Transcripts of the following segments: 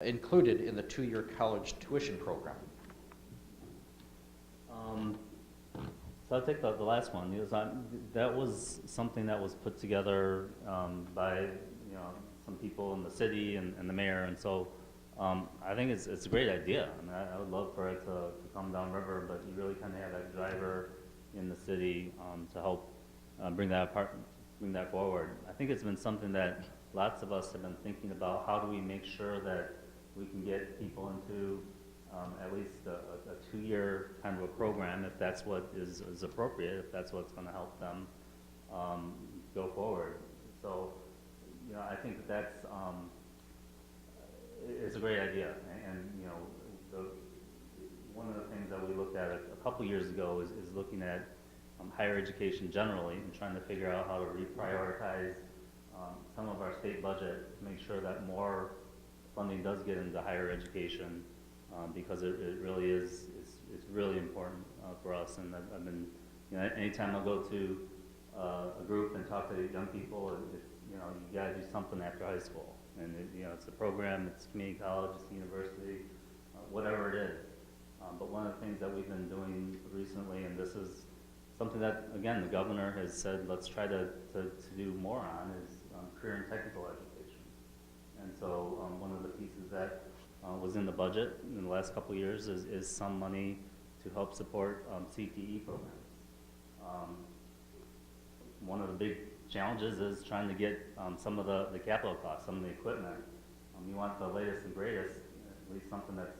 included in the two-year college tuition program? So I'll take the last one. That was something that was put together by some people in the city and the mayor, and so I think it's a great idea. I mean, I would love for it to come downriver, but you really kind of have that driver in the city to help bring that forward. I think it's been something that lots of us have been thinking about. How do we make sure that we can get people into at least a two-year kind of a program, if that's what is appropriate, if that's what's going to help them go forward. So, I think that's it's a great idea, and one of the things that we looked at a couple years ago is looking at higher education generally and trying to figure out how to reprioritize some of our state budget to make sure that more funding does get into higher education. Because it really it's really important for us, and I've been, anytime I go to a group and talk to young people, you gotta do something after high school, and it's a program, it's community college, it's university, whatever it is. But one of the things that we've been doing recently, and this is something that again the governor has said, let's try to do more on, is career and technical education. And so one of the pieces that was in the budget in the last couple of years is some money to help support CTE programs. One of the big challenges is trying to get some of the capital costs, some of the equipment. You want the latest and greatest, at least something that's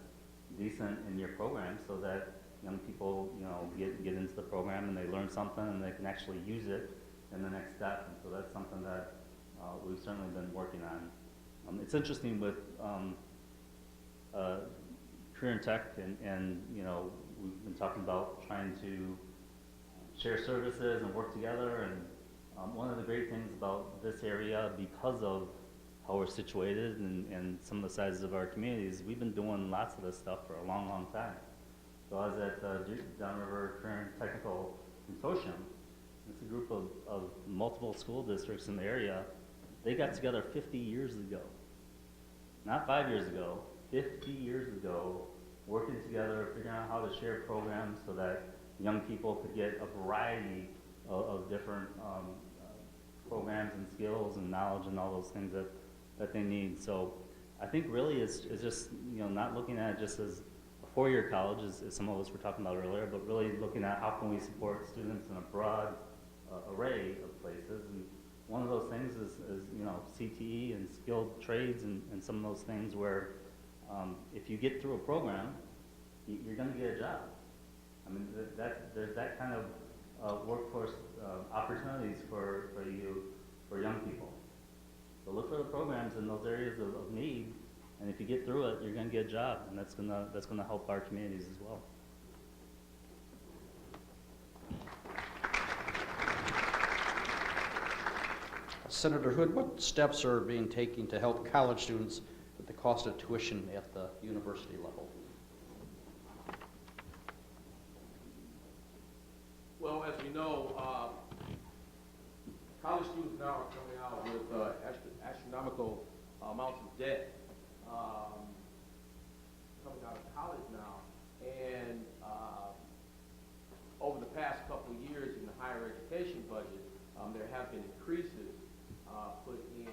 decent in your program, so that young people get into the program and they learn something and they can actually use it in the next step. And so that's something that we've certainly been working on. It's interesting with career and tech, and we've been talking about trying to share services and work together. And one of the great things about this area, because of how we're situated and some of the sizes of our communities, we've been doing lots of this stuff for a long, long time. So I was at Downriver Career and Technical Consortium. It's a group of multiple school districts in the area. They got together 50 years ago, not 5 years ago. 50 years ago, working together, figuring out how to share programs so that young people could get a variety of different programs and skills and knowledge and all those things that they need. So I think really it's just not looking at it just as a four-year college, as some of us were talking about earlier, but really looking at how can we support students in a broad array of places. And one of those things is CTE and skilled trades and some of those things where if you get through a program, you're going to get a job. I mean, there's that kind of workforce opportunities for young people. So look for the programs in those areas of need, and if you get through it, you're going to get a job, and that's going to help our communities as well. Senator Hood, what steps are being taken to help college students with the cost of tuition at the university level? Well, as we know, college students now are coming out with astronomical amounts of debt coming out of college now. And over the past couple of years in the higher education budget, there have been increases put in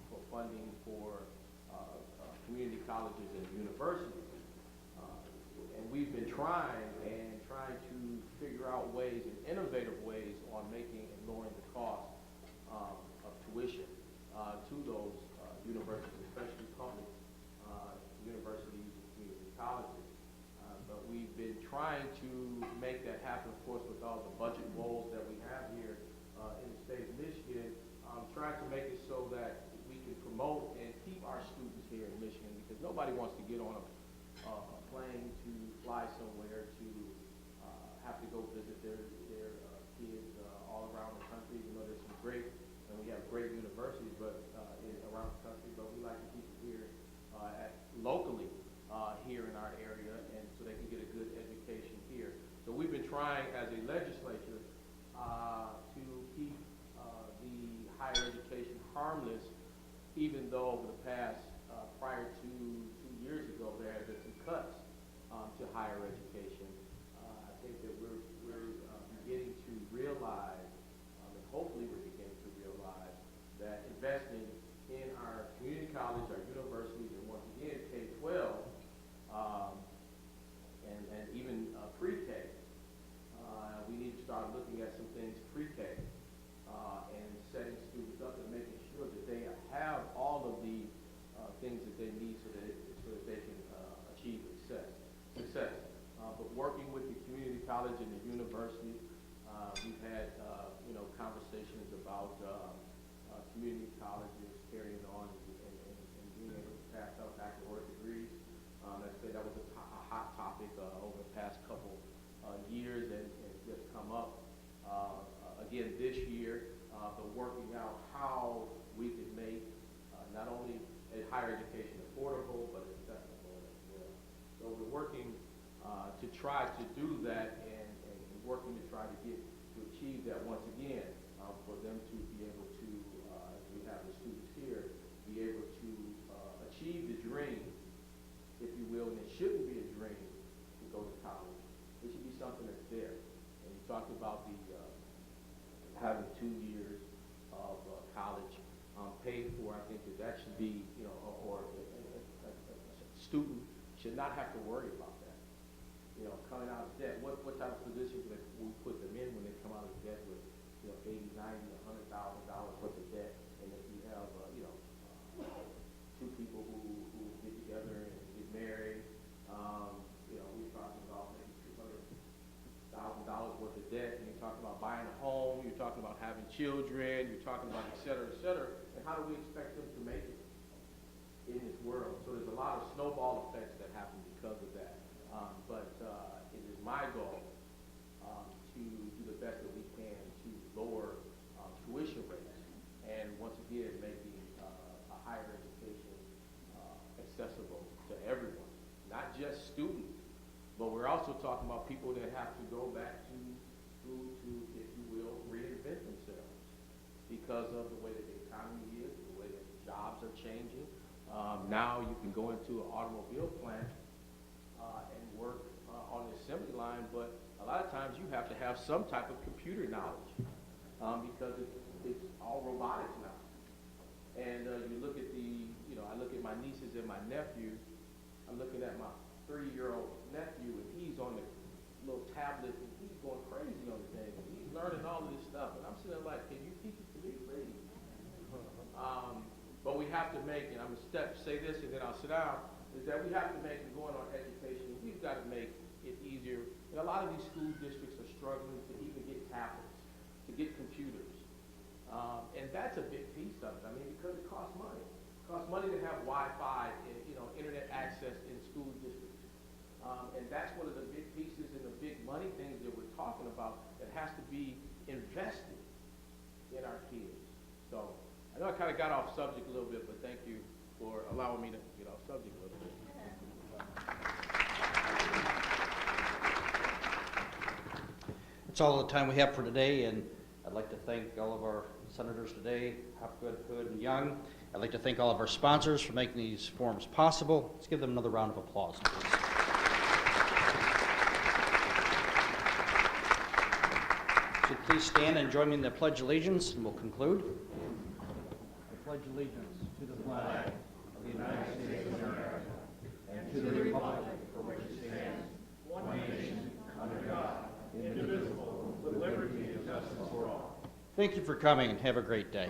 for funding for community colleges and universities. And we've been trying to figure out ways and innovative ways on making and lowering the cost of tuition to those universities, especially public universities and community colleges. But we've been trying to make that happen, of course, with all the budget goals that we have here in the state of Michigan, trying to make it so that we can promote and keep our students here in Michigan, because nobody wants to get on a plane to fly somewhere to have to go visit their kids all around the country. You know, there's some great, and we have great universities, but around the country. But we like to keep it here locally here in our area, and so they can get a good education here. So we've been trying as a legislature to keep the higher education harmless, even though over the past prior to years and just come up again this year, but working out how we could make not only higher education affordable, but accessible as well. So we're working to try to do that and working to try to achieve that once again, for them to be able to, as we have the students here, be able to achieve the dream, if you will, and it shouldn't be a dream to go to college. It should be something that's there. And you talked about the having 2 years of college paid for. I think that should be, you know, or a student should not have to worry about that. You know, coming out of debt, what type of positions that we put them in when they come out of debt with, you know, $80, $90, $100,000 worth of debt, and if you have, you know, two people who get together and get married, you know, we're talking about maybe $200,000 worth of debt, and you're talking about buying a home, you're talking about having children, you're talking about et cetera, and how do we expect them to make it in this world? So there's a lot of snowball effects that happen because of that. But it is my goal to do the best that we can to lower tuition rates, and once again, making a higher education accessible to everyone, not just students, but we're also talking about people that have to go back to school to, if you will, reinvent themselves because of the way that the economy is, the way that jobs are changing. Now you can go into an automobile plant and work on the assembly line, but a lot of times you have to have some type of computer knowledge because it's all robotics now. And you look at you know, I look at my nieces and my nephew. I'm looking at my 3-year-old nephew, and he's on the little tablet, and he's going crazy on the thing. And he's learning all of this stuff, and I'm sitting there like, can you teach it to me, please? But we have to make, and I'm going to say this, and then I'll sit down, is that we have to make, and going on education, we've got to make it easier. And a lot of these school districts are struggling to even get tablets, to get computers. And that's a big piece of it. I mean, because it costs money. It costs money to have Wi-Fi and, you know, internet access in school districts. And that's one of the big pieces and the big money things that we're talking about that has to be invested in our kids. So I know I kind of got off subject a little bit, but thank you for allowing me to get off subject a little bit. That's all the time we have for today, and I'd like to thank all of our senators today, Hopgood, Hood, and Young. I'd like to thank all of our sponsors for making these forums possible. Let's give them another round of applause, please. So please stand and join me in the Pledge of Allegiance, and we'll conclude. I pledge allegiance to the flag of the United States of America and to the republic for which it stands, one nation, under God, indivisible, with liberty and justice for all. Thank you for coming, and have a great day.